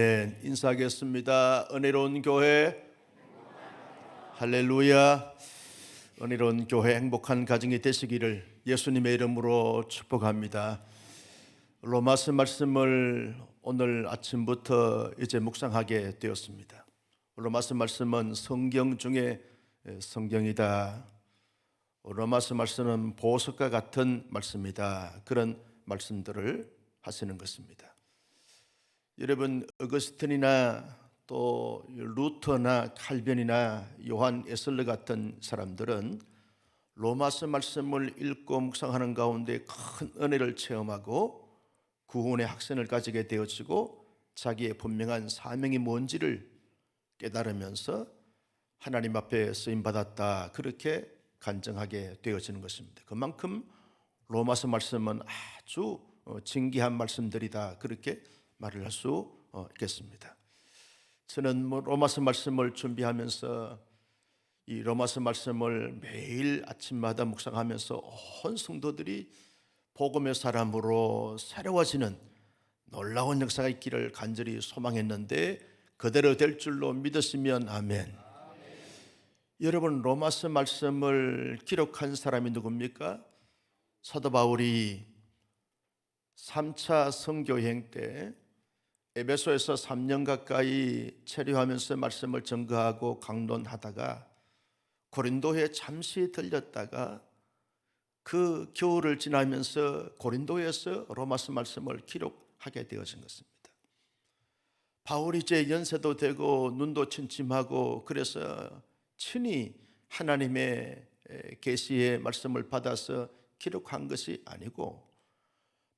네, 인사하겠습니다. 은혜로운 교회, 할렐루야. 은혜로운 교회, 행복한 가정이 되시기를 예수님의 이름으로 축복합니다. 로마서 말씀을 오늘 아침부터 이제 묵상하게 되었습니다. 로마서 말씀은 성경 중에 성경이다. 로마서 말씀은 보석과 같은 말씀이다. 그런 말씀들을 하시는 것입니다. 여러분, 어거스틴이나 또 루터나 칼빈이나 요한 에슬러 같은 사람들은 로마서 말씀을 읽고 묵상하는 가운데 큰 은혜를 체험하고 구원의 확신을 가지게 되어지고 자기의 분명한 사명이 뭔지를 깨달으면서 하나님 앞에 쓰임받았다, 그렇게 간증하게 되어지는 것입니다. 그만큼 로마서 말씀은 아주 진귀한 말씀들이다, 그렇게 말을 할 수 있겠습니다. 저는 로마서 말씀을 준비하면서 이 로마서 말씀을 매일 아침마다 묵상하면서 온 성도들이 복음의 사람으로 새로워지는 놀라운 역사가 있기를 간절히 소망했는데 그대로 될 줄로 믿었으면 아멘. 여러분, 로마서 말씀을 기록한 사람이 누굽니까? 사도 바울이 3차 선교여행 때 에베소에서 3년 가까이 체류하면서 말씀을 전거하고 강론하다가 고린도에 잠시 들렸다가 그 겨울을 지나면서 고린도에서 로마서 말씀을 기록하게 되어진 것입니다. 바울이 이제 연세도 되고 눈도 침침하고 그래서 친히 하나님의 계시의 말씀을 받아서 기록한 것이 아니고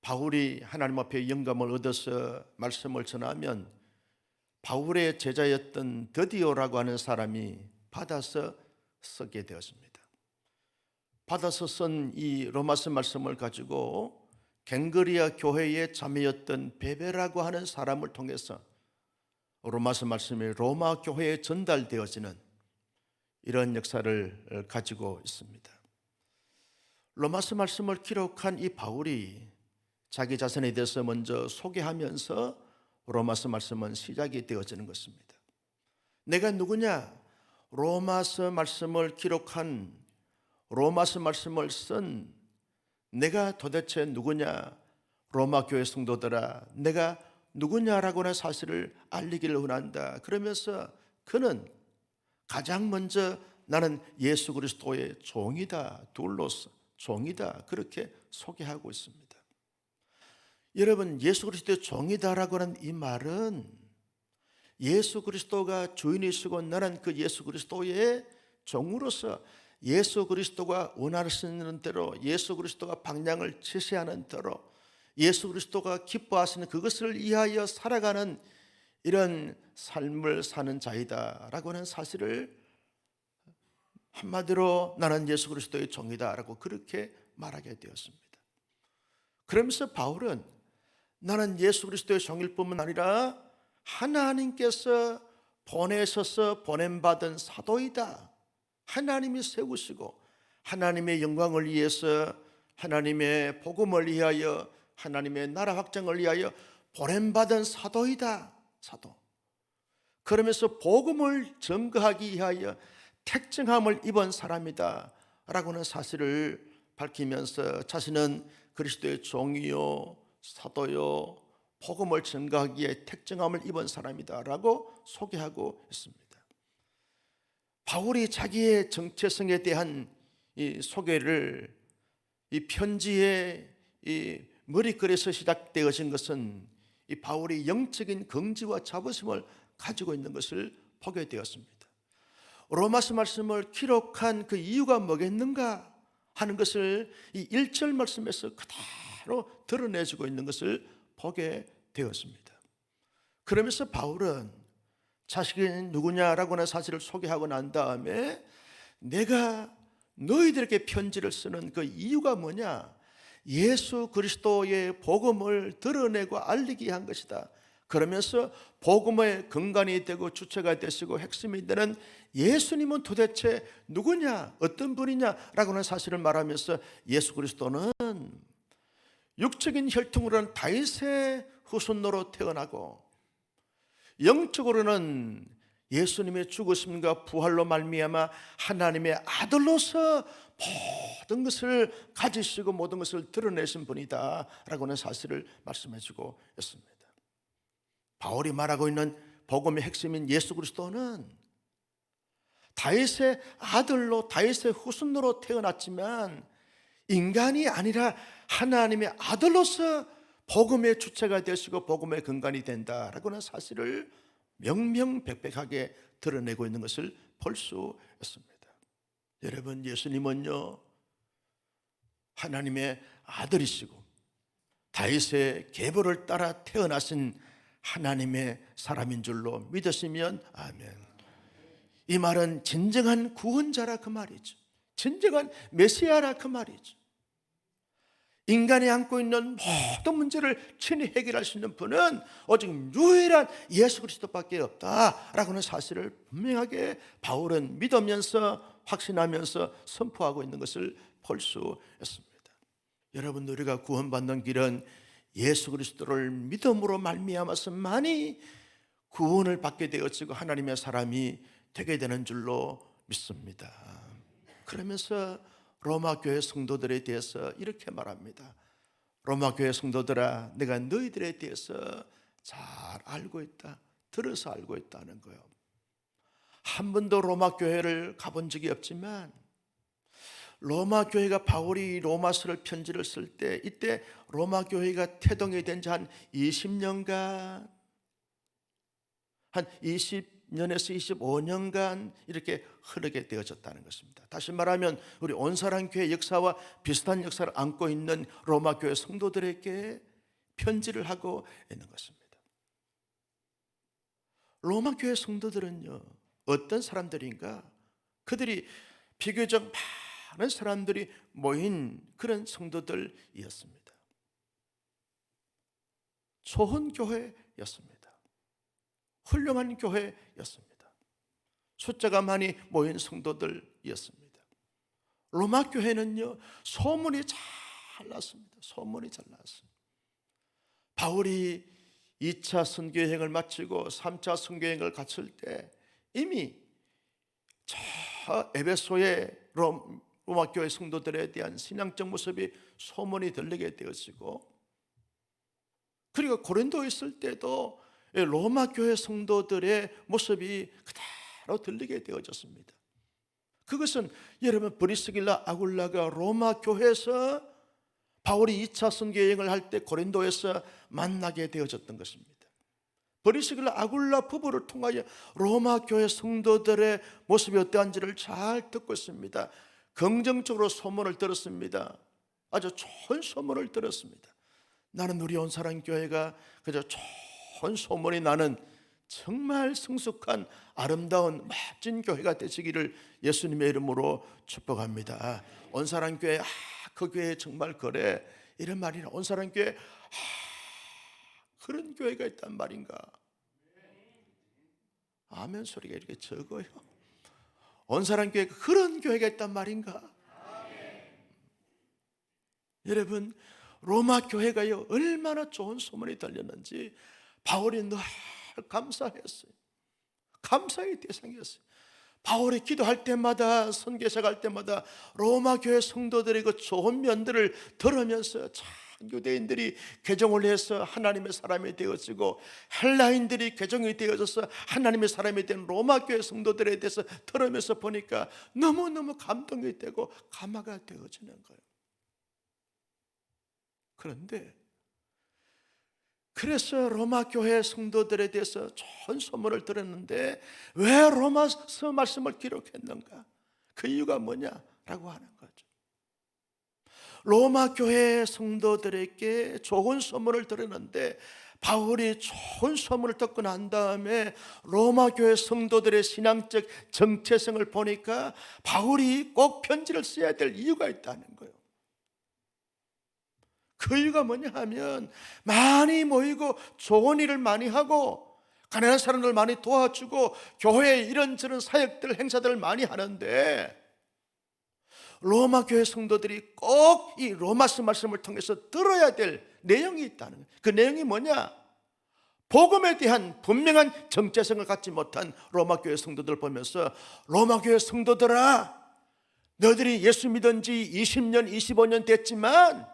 바울이 하나님 앞에 영감을 얻어서 말씀을 전하면 바울의 제자였던 드디오라고 하는 사람이 받아서 쓰게 되었습니다. 받아서 쓴 이 로마서 말씀을 가지고 갱그리아 교회의 자매였던 베베라고 하는 사람을 통해서 로마서 말씀이 로마 교회에 전달되어지는 이런 역사를 가지고 있습니다. 로마서 말씀을 기록한 이 바울이 자기 자신에 대해서 먼저 소개하면서 로마서 말씀은 시작이 되어지는 것입니다. 내가 누구냐? 로마서 말씀을 기록한, 로마서 말씀을 쓴 내가 도대체 누구냐? 로마 교회 성도들아, 내가 누구냐라고 하는 사실을 알리기를 원한다. 그러면서 그는 가장 먼저 나는 예수 그리스도의 종이다, 둘로서 종이다, 그렇게 소개하고 있습니다. 여러분, 예수 그리스도의 종이다라고 하는 이 말은 예수 그리스도가 주인이시고 나는 그 예수 그리스도의 종으로서 예수 그리스도가 원하시는 대로, 예수 그리스도가 방향을 제시하는 대로, 예수 그리스도가 기뻐하시는 그것을 위하여 살아가는 이런 삶을 사는 자이다라고 하는 사실을 한마디로 나는 예수 그리스도의 종이다라고 그렇게 말하게 되었습니다. 그러면서 바울은 나는 예수 그리스도의 종일 뿐만 아니라 하나님께서 보내셔서 보냄받은 사도이다. 하나님이 세우시고 하나님의 영광을 위해서, 하나님의 복음을 위하여, 하나님의 나라 확장을 위하여 보냄받은 사도이다. 사도. 그러면서 복음을 전거하기 위하여 택정함을 입은 사람이다 라고 하는 사실을 밝히면서 자신은 그리스도의 종이요 사도요 복음을 전가하기에 택정함을 입은 사람이다 라고 소개하고 있습니다. 바울이 자기의 정체성에 대한 이 소개를 이 편지의 이 머릿글에서 시작되어진 것은 이 바울이 영적인 긍지와 자부심을 가지고 있는 것을 보게 되었습니다. 로마서 말씀을 기록한 그 이유가 뭐겠는가 하는 것을 이 1절 말씀에서 그대로 드러내주고 있는 것을 보게 되었습니다. 그러면서 바울은 자식이 누구냐라고 하는 사실을 소개하고 난 다음에 내가 너희들에게 편지를 쓰는 그 이유가 뭐냐? 예수 그리스도의 복음을 드러내고 알리기 위한 것이다. 그러면서 복음의 근간이 되고 주체가 되시고 핵심이 되는 예수님은 도대체 누구냐, 어떤 분이냐라고 하는 사실을 말하면서 예수 그리스도는 육적인 혈통으로는 다윗의 후손으로 태어나고 영적으로는 예수님의 죽으심과 부활로 말미암아 하나님의 아들로서 모든 것을 가지시고 모든 것을 드러내신 분이다 라고는 사실을 말씀해 주고 있습니다. 바울이 말하고 있는 복음의 핵심인 예수 그리스도는 다윗의 아들로 다윗의 후손으로 태어났지만 인간이 아니라 하나님의 아들로서 복음의 주체가 되시고 복음의 근간이 된다라고는 사실을 명명백백하게 드러내고 있는 것을 볼 수 있습니다. 여러분, 예수님은요 하나님의 아들이시고 다윗의 계보를 따라 태어나신 하나님의 사람인 줄로 믿으시면 아멘. 이 말은 진정한 구원자라 그 말이죠. 진정한 메시아라 그 말이죠. 인간이 안고 있는 모든 문제를 친히 해결할 수 있는 분은 오직 유일한 예수 그리스도밖에 없다라고는 사실을 분명하게 바울은 믿으면서 확신하면서 선포하고 있는 것을 볼 수 있습니다. 여러분, 우리가 구원받는 길은 예수 그리스도를 믿음으로 말미암아서만이 구원을 받게 되어지고 하나님의 사람이 되게 되는 줄로 믿습니다. 그러면서 로마 교회 성도들에 대해서 이렇게 말합니다. 로마 교회 성도들아, 내가 너희들에 대해서 잘 알고 있다. 들어서 알고 있다는 거예요. 한 번도 로마 교회를 가본 적이 없지만 로마 교회가 바울이 로마서를 편지를 쓸 때 이때 로마 교회가 태동이 된 지 한 20년간 한 20년에서 25년간 이렇게 흐르게 되어졌다는 것입니다. 다시 말하면 우리 온사랑교회 역사와 비슷한 역사를 안고 있는 로마 교회 성도들에게 편지를 하고 있는 것입니다. 로마 교회 성도들은요 어떤 사람들인가? 그들이 비교적 많은 사람들이 모인 그런 성도들이었습니다. 좋은 교회였습니다. 훌륭한 교회였습니다. 숫자가 많이 모인 성도들이었습니다. 로마 교회는요 소문이 잘 났습니다. 소문이 잘 났습니다. 바울이 2차 선교여행을 마치고 3차 선교여행을 갔을 때 이미 저 에베소의 로마 교회 성도들에 대한 신앙적 모습이 소문이 들리게 되어지고, 그리고 고린도에 있을 때도 로마 교회 성도들의 모습이 그대로 들리게 되어졌습니다. 그것은 여러분 브리스길라 아굴라가 로마 교회에서 바울이 2차 선교 여행을 할 때 고린도에서 만나게 되어졌던 것입니다. 브리스길라 아굴라 부부를 통하여 로마 교회 성도들의 모습이 어떠한지를 잘 듣고 있습니다. 긍정적으로 소문을 들었습니다. 아주 좋은 소문을 들었습니다. 나는 우리 온사랑교회가 그저 좋은 소문이 나는 정말 성숙한 아름다운 멋진 교회가 되시기를 예수님의 이름으로 축복합니다. 온사랑교회 그 교회 정말 그래 이런 말이나 온사랑교회 그런 교회가 있단 말인가? 아멘 소리가 이렇게 적어요. 온사랑교회 그런 교회가 있단 말인가? 여러분, 로마 교회가요 얼마나 좋은 소문이 들렸는지 바울이 늘 감사했어요. 감사의 대상이었어요. 바울이 기도할 때마다 선교사 갈 때마다 로마 교회 성도들의 그 좋은 면들을 들으면서 참 유대인들이 개종을 해서 하나님의 사람이 되어지고 헬라인들이 개종이 되어져서 하나님의 사람이 된 로마 교회 성도들에 대해서 들으면서 보니까 너무너무 감동이 되고 감화가 되어지는 거예요. 그런데 그래서 로마 교회 성도들에 대해서 좋은 소문을 들었는데 왜 로마서 말씀을 기록했는가? 그 이유가 뭐냐라고 하는 거죠. 로마 교회 성도들에게 좋은 소문을 들었는데 바울이 좋은 소문을 듣고 난 다음에 로마 교회 성도들의 신앙적 정체성을 보니까 바울이 꼭 편지를 써야 될 이유가 있다는 거예요. 그 이유가 뭐냐 하면 많이 모이고 좋은 일을 많이 하고 가난한 사람들 많이 도와주고 교회에 이런저런 사역들 행사들을 많이 하는데 로마 교회 성도들이 꼭 이 로마서 말씀을 통해서 들어야 될 내용이 있다는 거예요. 그 내용이 뭐냐? 복음에 대한 분명한 정체성을 갖지 못한 로마 교회 성도들을 보면서, 로마 교회 성도들아, 너희들이 예수 믿은 지 20년, 25년 됐지만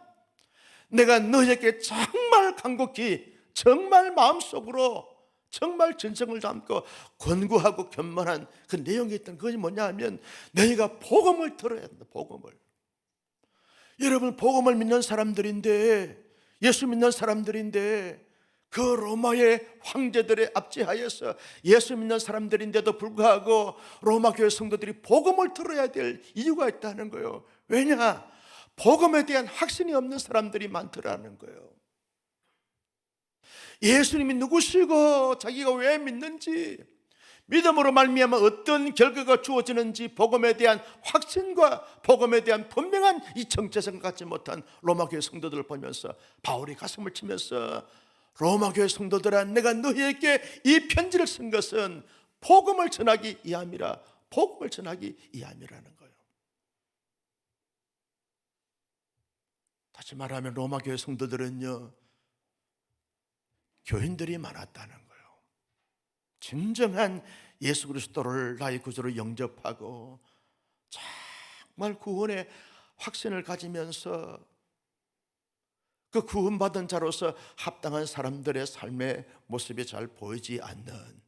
내가 너희에게 정말 간곡히, 정말 마음속으로, 정말 진정을 담고 권고하고 견만한 그 내용이 있던 그것이 뭐냐 하면, 너희가 복음을 들어야 한다. 복음을. 여러분, 복음을 믿는 사람들인데, 예수 믿는 사람들인데, 그 로마의 황제들의 압제하에서 예수 믿는 사람들인데도 불구하고 로마 교회 성도들이 복음을 들어야 될 이유가 있다는 거예요. 왜냐? 복음에 대한 확신이 없는 사람들이 많더라는 거예요. 예수님이 누구시고 자기가 왜 믿는지, 믿음으로 말미암아 어떤 결과가 주어지는지 복음에 대한 확신과 복음에 대한 분명한 이 정체성을 갖지 못한 로마 교회 성도들을 보면서 바울이 가슴을 치면서, 로마 교회 성도들아, 내가 너희에게 이 편지를 쓴 것은 복음을 전하기 위함이라. 복음을 전하기 위함이라는 거예요. 다시 말하면 로마 교회 성도들은요, 교인들이 많았다는 거예요. 진정한 예수 그리스도를 나의 구주로 영접하고 정말 구원의 확신을 가지면서 그 구원받은 자로서 합당한 사람들의 삶의 모습이 잘 보이지 않는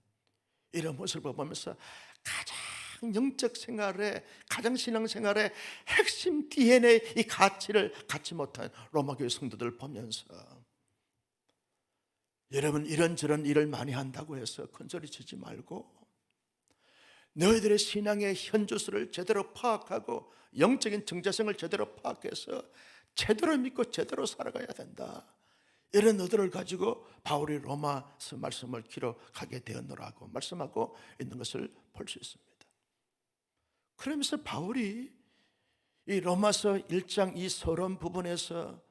이런 모습을 보면서 가장 영적 생활에, 가장 신앙 생활의 핵심 DNA, 이 가치를 갖지 못한 로마 교회 성도들을 보면서, 여러분, 이런저런 일을 많이 한다고 해서 큰소리 치지 말고 너희들의 신앙의 현주소를 제대로 파악하고 영적인 정체성을 제대로 파악해서 제대로 믿고 제대로 살아가야 된다. 이런 의도를 가지고 바울이 로마서 말씀을 기록하게 되었노라고 말씀하고 있는 것을 볼 수 있습니다. 그러면서 바울이 이 로마서 1장 이 서론 부분에서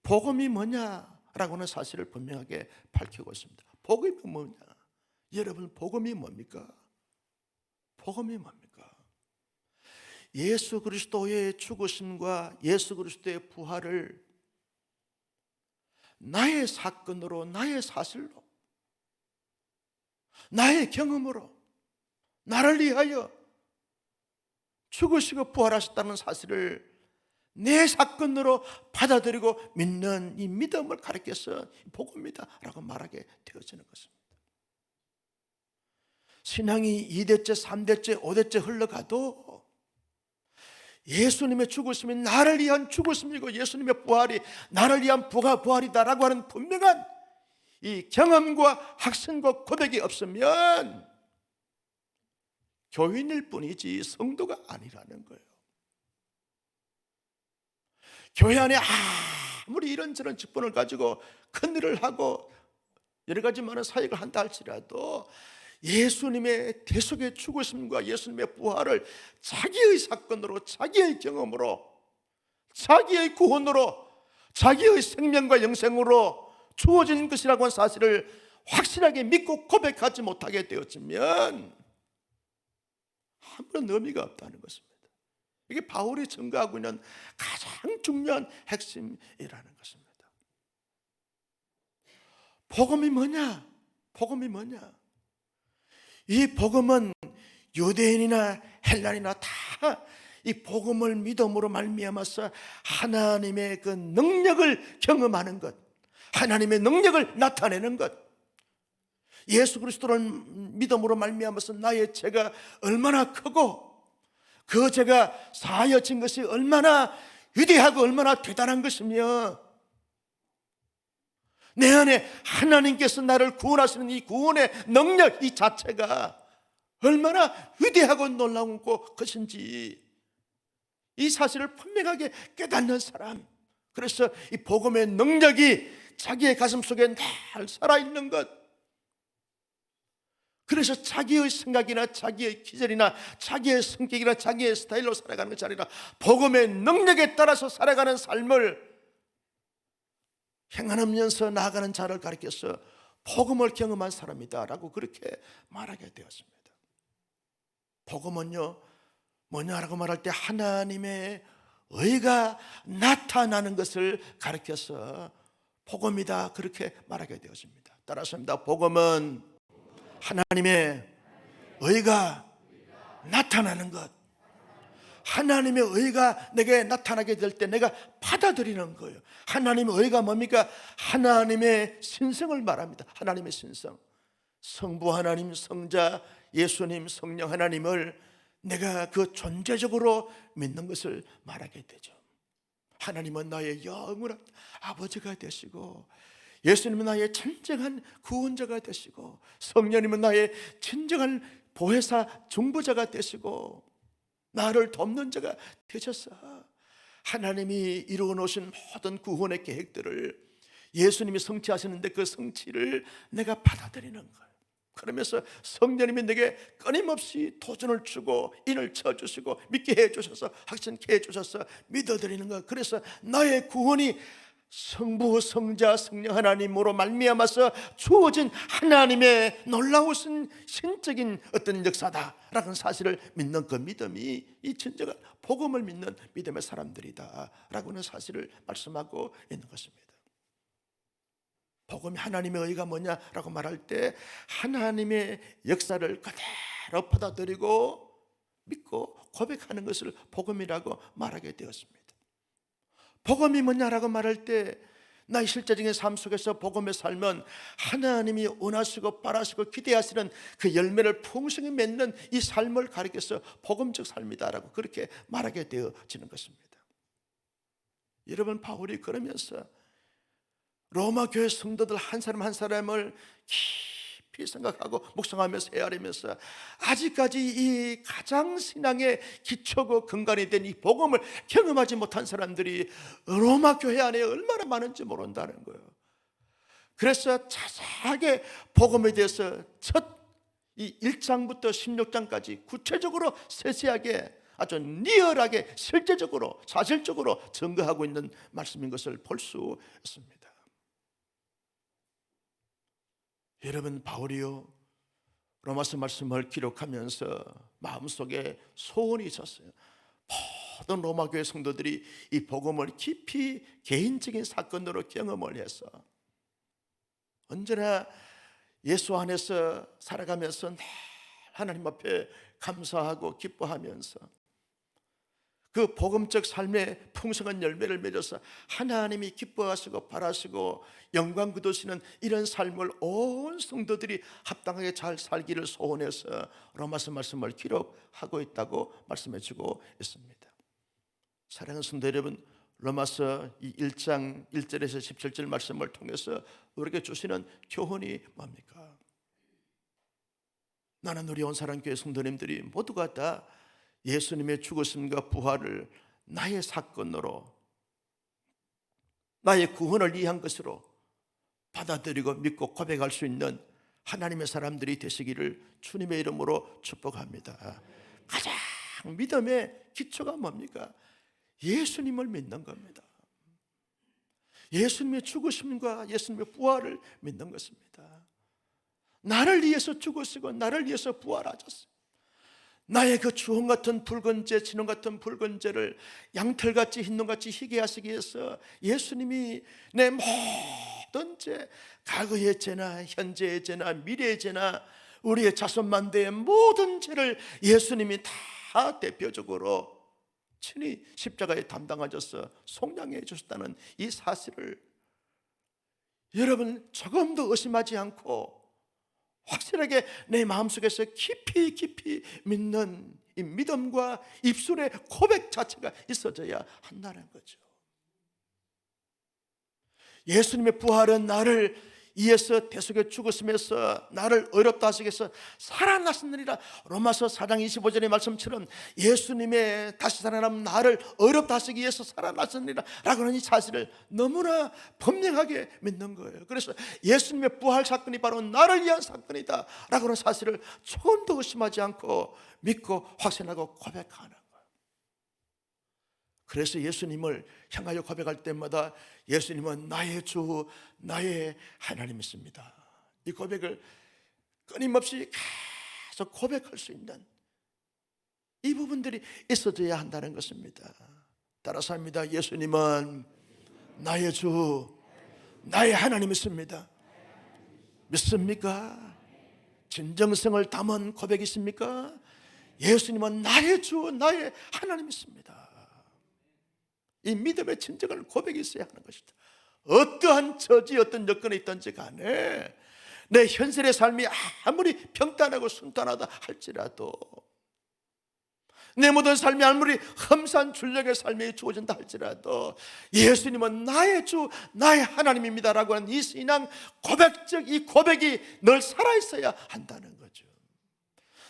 복음이 뭐냐라고 하는 사실을 분명하게 밝히고 있습니다. 복음이 뭐냐? 여러분, 복음이 뭡니까? 복음이 뭡니까? 예수 그리스도의 죽으심과 예수 그리스도의 부활을 나의 사건으로, 나의 사실로, 나의 경험으로, 나를 위하여 죽으시고 부활하셨다는 사실을 내 사건으로 받아들이고 믿는 이 믿음을 가르쳐서 복음이다 라고 말하게 되어지는 것입니다. 신앙이 2대째, 3대째, 5대째 흘러가도 예수님의 죽으심이 나를 위한 죽으심이고 예수님의 부활이 나를 위한 부활이다라고 하는 분명한 이 경험과 확신과 고백이 없으면 교인일 뿐이지 성도가 아니라는 거예요. 교회 안에 아무리 이런저런 직분을 가지고 큰 일을 하고 여러 가지 많은 사역을 한다 할지라도 예수님의 대속의 죽으심과 예수님의 부활을 자기의 사건으로, 자기의 경험으로, 자기의 구원으로, 자기의 생명과 영생으로 주어진 것이라고 하는 사실을 확실하게 믿고 고백하지 못하게 되어지면 아무런 의미가 없다는 것입니다. 이게 바울이 증거하고 있는 가장 중요한 핵심이라는 것입니다. 복음이 뭐냐? 복음이 뭐냐? 이 복음은 유대인이나 헬라인이나 다 이 복음을 믿음으로 말미암아서 하나님의 그 능력을 경험하는 것, 하나님의 능력을 나타내는 것, 예수 그리스도를 믿음으로 말미암아서 나의 죄가 얼마나 크고 그 죄가 사하여진 것이 얼마나 위대하고 얼마나 대단한 것이며 내 안에 하나님께서 나를 구원하시는 이 구원의 능력 이 자체가 얼마나 위대하고 놀라운 것인지 이 사실을 분명하게 깨닫는 사람, 그래서 이 복음의 능력이 자기의 가슴 속에 늘 살아있는 것, 그래서 자기의 생각이나 자기의 기질이나 자기의 성격이나 자기의 스타일로 살아가는 것이 아니라 복음의 능력에 따라서 살아가는 삶을 행하면서 나아가는 자를 가리켜서 복음을 경험한 사람이다 라고 그렇게 말하게 되었습니다. 복음은요 뭐냐라고 말할 때 하나님의 의가 나타나는 것을 가리켜서 복음이다 그렇게 말하게 되었습니다. 따라서입니다. 복음은 하나님의 의가 나타나는 것. 하나님의 의가 내게 나타나게 될 때 내가 받아들이는 거예요. 하나님의 의가 뭡니까? 하나님의 신성을 말합니다. 하나님의 신성. 성부 하나님, 성자 예수님, 성령 하나님을 내가 그 존재적으로 믿는 것을 말하게 되죠. 하나님은 나의 영원한 아버지가 되시고, 예수님은 나의 진정한 구원자가 되시고, 성령님은 나의 진정한 보혜사 중보자가 되시고, 나를 돕는 자가 되셨어. 하나님이 이루어 놓으신 모든 구원의 계획들을 예수님이 성취하시는데 그 성취를 내가 받아들이는 거예요. 그러면서 성령님이 내게 끊임없이 도전을 주고 인을 쳐주시고 믿게 해주셔서 확신케 해주셔서 믿어드리는 거예요. 그래서 나의 구원이 성부, 성자, 성령 하나님으로 말미암아서 주어진 하나님의 놀라우신 신적인 어떤 역사다라는 사실을 믿는 그 믿음이 이 진정한 복음을 믿는 믿음의 사람들이다라고는 사실을 말씀하고 있는 것입니다. 복음이 하나님의 의가 뭐냐라고 말할 때 하나님의 역사를 그대로 받아들이고 믿고 고백하는 것을 복음이라고 말하게 되었습니다. 복음이 뭐냐라고 말할 때 나의 실제적인 삶 속에서 복음의 삶은 하나님이 원하시고 바라시고 기대하시는 그 열매를 풍성히 맺는 이 삶을 가리켜서 복음적 삶이다라고 그렇게 말하게 되어지는 것입니다. 여러분, 바울이 그러면서 로마 교회 성도들 한 사람 한 사람을 깊이 생각하고 묵상하면서 헤아리면서 아직까지 이 가장 신앙의 기초고 근간이 된 이 복음을 경험하지 못한 사람들이 로마 교회 안에 얼마나 많은지 모른다는 거예요. 그래서 자세하게 복음에 대해서 첫 이 1장부터 16장까지 구체적으로 세세하게 아주 리얼하게 실제적으로 사실적으로 증거하고 있는 말씀인 것을 볼 수 있습니다. 여러분, 바울이요 로마서 말씀을 기록하면서 마음속에 소원이 있었어요. 모든 로마 교회 성도들이 이 복음을 깊이 개인적인 사건으로 경험을 해서 언제나 예수 안에서 살아가면서 늘 하나님 앞에 감사하고 기뻐하면서 그 복음적 삶의 풍성한 열매를 맺어서 하나님이 기뻐하시고 바라시고 영광 거두시는 이런 삶을 온 성도들이 합당하게 잘 살기를 소원해서 로마서 말씀을 기록하고 있다고 말씀해 주고 있습니다. 사랑하는 성도 여러분, 로마서 1장 1절에서 17절 말씀을 통해서 우리에게 주시는 교훈이 뭡니까? 나는 우리 온사랑교회 성도님들이 모두가 다 예수님의 죽으심과 부활을 나의 사건으로 나의 구원을 위한 것으로 받아들이고 믿고 고백할 수 있는 하나님의 사람들이 되시기를 주님의 이름으로 축복합니다. 가장 믿음의 기초가 뭡니까? 예수님을 믿는 겁니다. 예수님의 죽으심과 예수님의 부활을 믿는 것입니다. 나를 위해서 죽으시고 나를 위해서 부활하셨어요. 나의 그 주홍 같은 붉은 죄, 진홍 같은 붉은 죄를 양털같이 흰눈같이 희게 하시기 위해서 예수님이 내 모든 죄, 과거의 죄나 현재의 죄나 미래의 죄나 우리의 자손만대의 모든 죄를 예수님이 다 대표적으로 친히 십자가에 담당하셔서 속량해 주셨다는 이 사실을 여러분 조금도 의심하지 않고 확실하게 내 마음속에서 깊이 믿는 이 믿음과 입술의 고백 자체가 있어져야 한다는 거죠. 예수님의 부활은 나를 위해서 대속에 죽으심에서 나를 어렵다 하시기 위해서 살아나셨느니라. 로마서 4장 25절의 말씀처럼 예수님의 다시 살아남은 나를 어렵다 하시기 위해서 살아나셨느니라 라고 하는 이 사실을 너무나 분명하게 믿는 거예요. 그래서 예수님의 부활 사건이 바로 나를 위한 사건이다 라고 하는 사실을 조금도 의심하지 않고 믿고 확신하고 고백하는 거예요. 그래서 예수님을 향하여 고백할 때마다 예수님은 나의 주, 나의 하나님이십니다. 이 고백을 끊임없이 계속 고백할 수 있는 이 부분들이 있어져야 한다는 것입니다. 따라서 합니다. 예수님은 나의 주, 나의 하나님이십니다. 믿습니까? 진정성을 담은 고백이십니까? 예수님은 나의 주, 나의 하나님이십니다. 이 믿음의 진정한 고백이 있어야 하는 것이다. 어떠한 처지, 어떤 여건에 있든지 간에 내 현실의 삶이 아무리 평탄하고 순탄하다 할지라도, 내 모든 삶이 아무리 험산출력의 삶이 주어진다 할지라도 예수님은 나의 주, 나의 하나님입니다라고 하는 이 신앙 고백적 이 고백이 늘 살아있어야 한다는 거죠.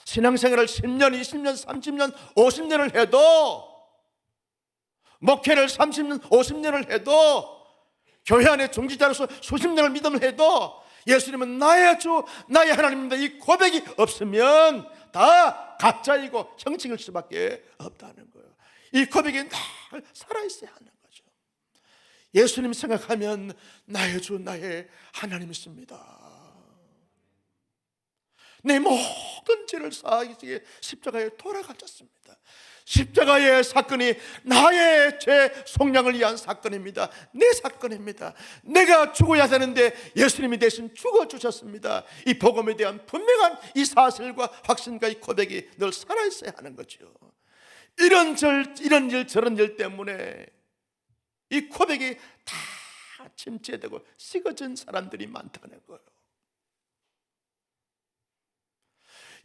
신앙생활을 10년, 20년, 30년, 50년을 해도, 목회를 30년, 50년을 해도, 교회 안에 종지자로서 수십 년을 믿음을 해도 예수님은 나의 주, 나의 하나님입니다, 이 고백이 없으면 다 가짜이고 형식일 수밖에 없다는 거예요. 이 고백이 늘 살아있어야 하는 거죠. 예수님 생각하면 나의 주, 나의 하나님이십니다. 내 모든 죄를 사하기 위해 십자가에 돌아가셨습니다. 십자가의 사건이 나의 죄 속량을 위한 사건입니다. 내 사건입니다. 내가 죽어야 되는데 예수님이 대신 죽어주셨습니다. 이 복음에 대한 분명한 이 사실과 확신과 이 고백이 늘 살아있어야 하는 거죠. 이런 일 저런 일 때문에 이 고백이 다 침체되고 식어진 사람들이 많다는 거예요.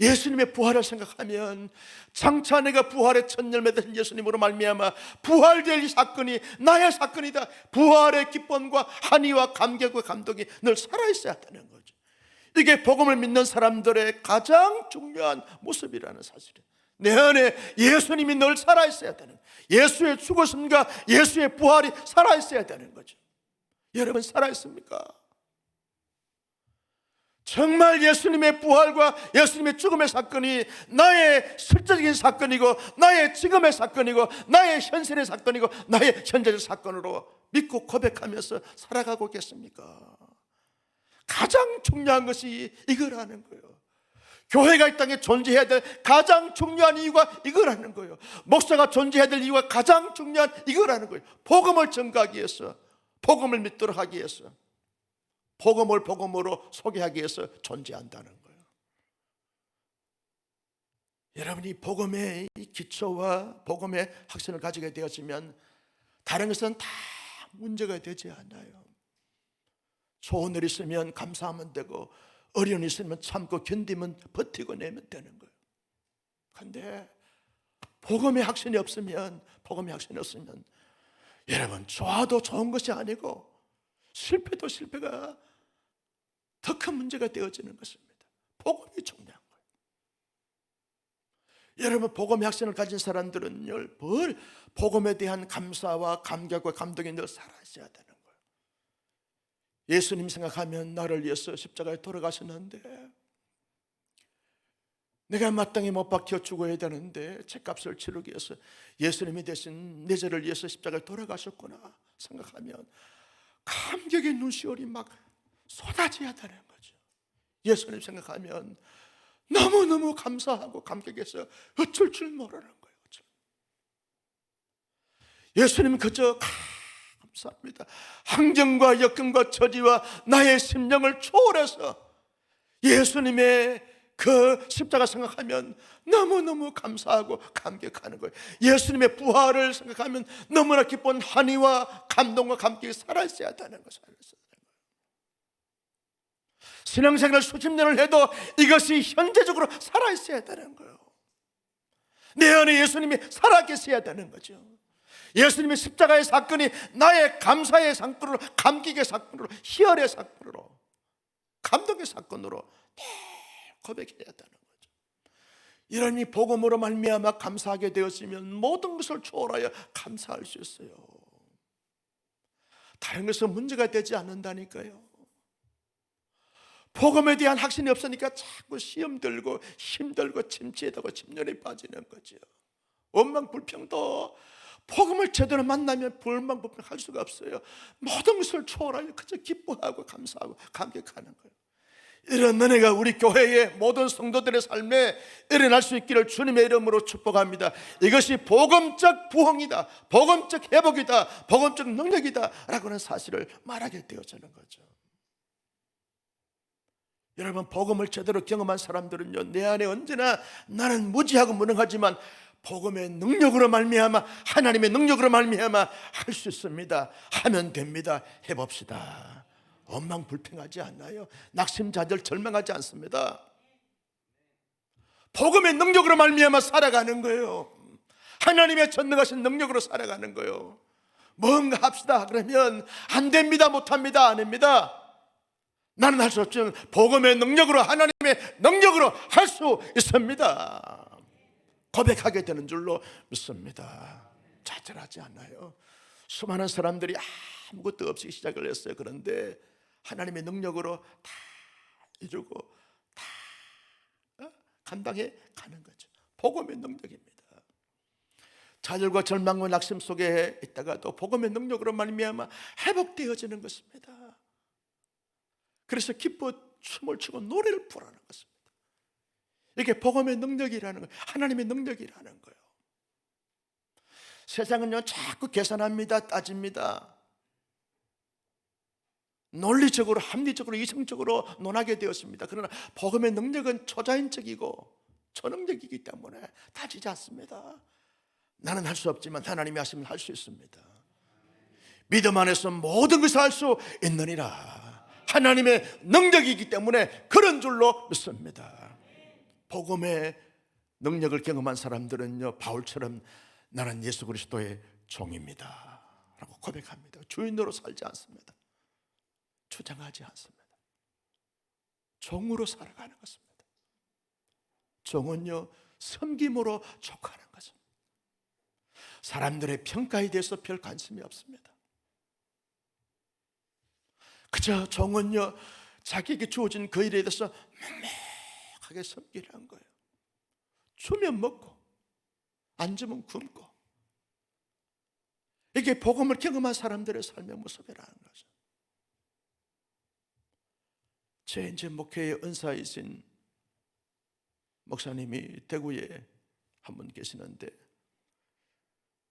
예수님의 부활을 생각하면 장차 내가 부활의 첫 열매 되신 예수님으로 말미암아 부활될 이 사건이 나의 사건이다, 부활의 기쁨과 한의와 감격과 감동이 늘 살아있어야 한다는 거죠. 이게 복음을 믿는 사람들의 가장 중요한 모습이라는 사실이에요. 내 안에 예수님이 늘 살아있어야 되는, 예수의 죽으심과 예수의 부활이 살아있어야 되는 거죠. 여러분 살아있습니까? 정말 예수님의 부활과 예수님의 죽음의 사건이 나의 실제적인 사건이고 나의 지금의 사건이고 나의 현실의 사건이고 나의 현재의 사건으로 믿고 고백하면서 살아가고 계십니까? 가장 중요한 것이 이거라는 거예요. 교회가 이 땅에 존재해야 될 가장 중요한 이유가 이거라는 거예요. 목사가 존재해야 될 이유가 가장 중요한 이거라는 거예요. 복음을 전가하기 위해서, 복음을 믿도록 하기 위해서, 복음을 복음으로 소개하기 위해서 존재한다는 거예요. 여러분이 복음의 기초와 복음의 확신을 가지게 되었으면 다른 것은 다 문제가 되지 않아요. 좋은 일 있으면 감사하면 되고, 어려운 일 있으면 참고 견디면 버티고 내면 되는 거예요. 그런데 복음의 확신이 없으면, 여러분 좋아도 좋은 것이 아니고 실패도 실패가 더 큰 문제가 되어지는 것입니다. 복음이 중요한 거예요. 여러분 복음의 확신을 가진 사람들은 늘 복음에 대한 감사와 감격과 감동이 늘 살아있어야 되는 거예요. 예수님 생각하면 나를 위해서 십자가에 돌아가셨는데, 내가 마땅히 못 박혀 죽어야 되는데 죄값을 치르기 위해서 예수님이 대신 내 죄를 위해서 십자가에 돌아가셨구나 생각하면 감격의 눈시울이 막 쏟아져야 되는 거죠. 예수님 생각하면 너무너무 감사하고 감격해서 어쩔 줄 모르는 거예요. 예수님은 그저 감사합니다, 환경과 여건과 처지와 나의 심령을 초월해서 예수님의 그 십자가 생각하면 너무너무 감사하고 감격하는 거예요. 예수님의 부활을 생각하면 너무나 기쁜 한의와 감동과 감격이 살아있어야 되는 거예요. 신앙생활을 수십 년을 해도 이것이 현재적으로 살아있어야 되는 거예요. 내 안에 예수님이 살아계셔야 되는 거죠. 예수님의 십자가의 사건이 나의 감사의 사건으로, 감격의 사건으로, 희열의 사건으로, 감동의 사건으로 고백해야 되는 거죠. 이러니 복음으로 말미암아 감사하게 되었으면 모든 것을 초월하여 감사할 수 있어요. 다른 것은 문제가 되지 않는다니까요. 복음에 대한 확신이 없으니까 자꾸 시험 들고 힘들고 침체되고 침륜에 빠지는 거죠. 원망불평도 복음을 제대로 만나면 불만불평할 수가 없어요. 모든 것을 초월하여 그저 기뻐하고 감사하고 감격하는 거예요. 이런 은혜가 우리 교회의 모든 성도들의 삶에 일어날 수 있기를 주님의 이름으로 축복합니다. 이것이 복음적 부흥이다, 복음적 회복이다, 복음적 능력이다 라고 하는 사실을 말하게 되어지는 거죠. 여러분, 복음을 제대로 경험한 사람들은요, 내 안에 언제나 나는 무지하고 무능하지만 복음의 능력으로 말미암아, 하나님의 능력으로 말미암아 할 수 있습니다. 하면 됩니다. 해봅시다. 원망불평하지 않나요? 낙심자들 절망하지 않습니다. 복음의 능력으로 말미암아 살아가는 거예요. 하나님의 전능하신 능력으로 살아가는 거예요. 뭔가 합시다 그러면 안 됩니다, 못합니다, 안 합니다. 나는 할 수 없지만 복음의 능력으로, 하나님의 능력으로 할 수 있습니다. 고백하게 되는 줄로 믿습니다. 좌절하지 않아요. 수많은 사람들이 아무것도 없이 시작을 했어요. 그런데 하나님의 능력으로 다 이루고 다 감당해 가는 거죠. 복음의 능력입니다. 좌절과 절망과 낙심 속에 있다가도 복음의 능력으로 말미암아 회복되어지는 것입니다. 그래서 기뻐 춤을 추고 노래를 부르는 것입니다. 이게 복음의 능력이라는 거예요. 하나님의 능력이라는 거예요. 세상은요, 자꾸 계산합니다, 따집니다. 논리적으로, 합리적으로, 이성적으로 논하게 되었습니다. 그러나 복음의 능력은 초자연적이고 초능력이기 때문에 따지지 않습니다. 나는 할 수 없지만 하나님이 하시면 할 수 있습니다. 믿음 안에서 모든 것을 할 수 있느니라. 하나님의 능력이기 때문에 그런 줄로 믿습니다. 복음의 능력을 경험한 사람들은요, 바울처럼 나는 예수 그리스도의 종입니다 라고 고백합니다. 주인으로 살지 않습니다. 주장하지 않습니다. 종으로 살아가는 것입니다. 종은요, 섬김으로 족하는 것입니다. 사람들의 평가에 대해서 별 관심이 없습니다. 그저 종은요, 자기에게 주어진 그 일에 대해서 맹맹하게 섬기라는 거예요. 주면 먹고 안 주면 굶고. 이게 복음을 경험한 사람들의 삶의 모습이라는 거죠. 제 이제 목회의 은사이신 목사님이 대구에 한 분 계시는데,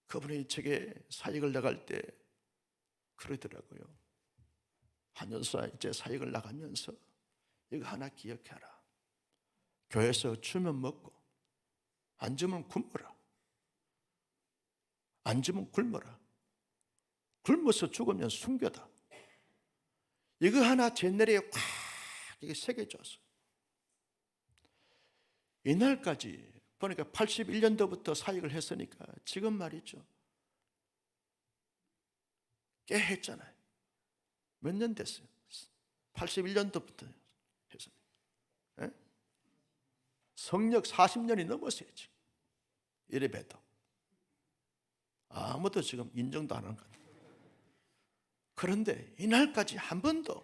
그분이 제게 사역을 나갈 때 그러더라고요. 한연사 이제 사역을 나가면서 이거 하나 기억해라. 교회에서 주면 먹고 안 주면 굶어라. 안 주면 굶어라. 굶어서 죽으면 순교다. 이거 하나 제 내리에 꽉 이게 새겨졌어요. 이날까지 보니까 81년도부터 사역을 했으니까 지금 말이죠, 꽤 했잖아요. 몇 년 됐어요? 81년도부터 했습니다. 예? 성역 40년이 넘었어요 지금. 이래 봬도 아무도 지금 인정도 안 하는 것 같아요. 그런데 이날까지 한 번도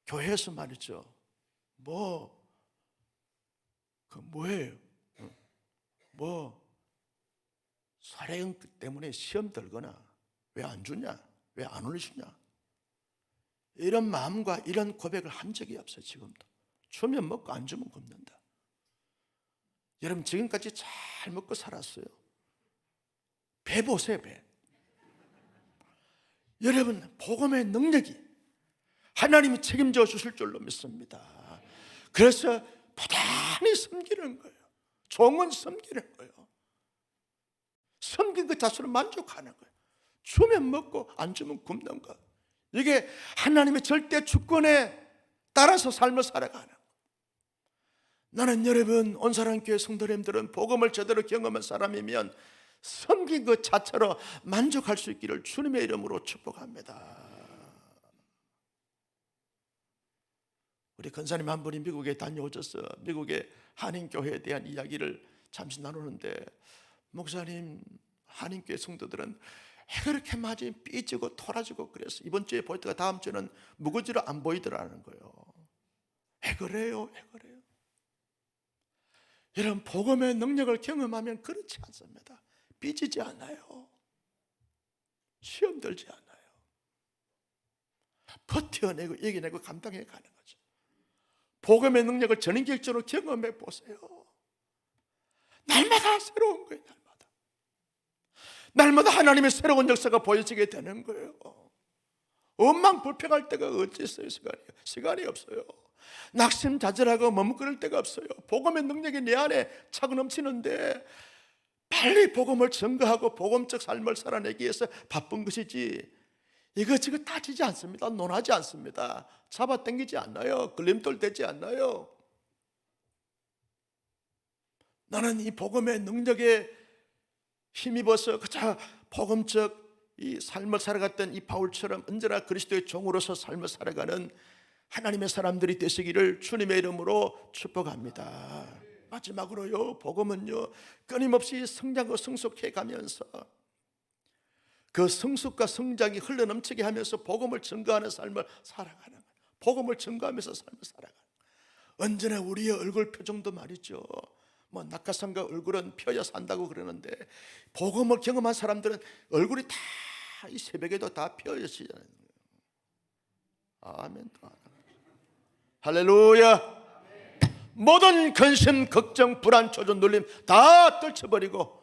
교회에서 말이죠, 뭐예요? 사례형 때문에 시험 들거나 왜 안 주냐, 왜 안 올려주냐, 이런 마음과 이런 고백을 한 적이 없어요. 지금도 주면 먹고 안 주면 굶는다. 여러분, 지금까지 잘 먹고 살았어요. 배 보세요, 배. 여러분, 복음의 능력이 하나님이 책임져 주실 줄로 믿습니다. 그래서 부단히 섬기는 거예요. 종은 섬기는 거예요. 섬긴 것 자체로 만족하는 거예요. 주면 먹고 안 주면 굶는 것. 이게 하나님의 절대 주권에 따라서 삶을 살아가는 거예요. 나는 여러분, 온사랑교회 성도님들은 복음을 제대로 경험한 사람이면 섬긴 것 자체로 만족할 수 있기를 주님의 이름으로 축복합니다. 우리 권사님 한 분이 미국에 다녀오셔서 미국의 한인교회에 대한 이야기를 잠시 나누는데, 목사님, 한인교회 성도들은 왜 그렇게 맞이 삐지고 토라지고 그래서 이번 주에 보였다가 다음 주에는 무거지로 안 보이더라는 거예요. 왜 그래요? 왜 그래요? 여러분, 복음의 능력을 경험하면 그렇지 않습니다. 삐지지 않아요. 시험 들지 않아요. 버텨내고 이겨내고 감당해 가는 거죠. 복음의 능력을 전인격적으로 경험해 보세요. 날마다 새로운 거예요. 날마다 하나님의 새로운 역사가 보여지게 되는 거예요. 원망불평할 때가 어찌 있어요? 시간이 없어요. 낙심자절하고 머뭇거릴 데가 없어요. 복음의 능력이 내 안에 차고 넘치는데 빨리 복음을 전가하고 복음적 삶을 살아내기 위해서 바쁜 것이지, 이것저것 따지지 않습니다. 논하지 않습니다. 잡아당기지 않나요? 걸림돌 되지 않나요? 나는 이 복음의 능력에 힘입어서 그저 복음적 이 삶을 살아갔던 이 바울처럼 언제나 그리스도의 종으로서 삶을 살아가는 하나님의 사람들이 되시기를 주님의 이름으로 축복합니다. 마지막으로요, 복음은요 끊임없이 성장하고 성숙해 가면서 그 성숙과 성장이 흘러넘치게 하면서 복음을 증거하는 삶을 살아가는 거예요. 복음을 증거하면서 삶을 살아가는 거예요. 언제나 우리의 얼굴 표정도 말이죠, 뭐 낙하산과 얼굴은 펴야 산다고 그러는데, 복음을 경험한 사람들은 얼굴이 다 이 새벽에도 다 펴지잖아요. 아멘. 할렐루야. 모든 근심, 걱정, 불안, 조전, 놀림 다 떨쳐버리고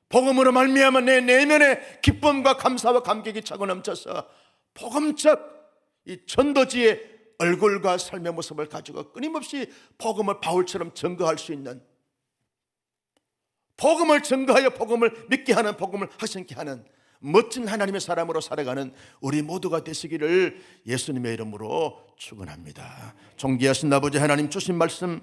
복음으로 말미암아 내 내면에 기쁨과 감사와 감격이 차고 넘쳐서 복음적 이 전도지의 얼굴과 삶의 모습을 가지고 끊임없이 복음을 바울처럼 증거할 수 있는, 복음을 증거하여 복음을 믿게 하는, 복음을 확신케 하는 멋진 하나님의 사람으로 살아가는 우리 모두가 되시기를 예수님의 이름으로 축원합니다. 존귀하신 아버지 하나님, 주신 말씀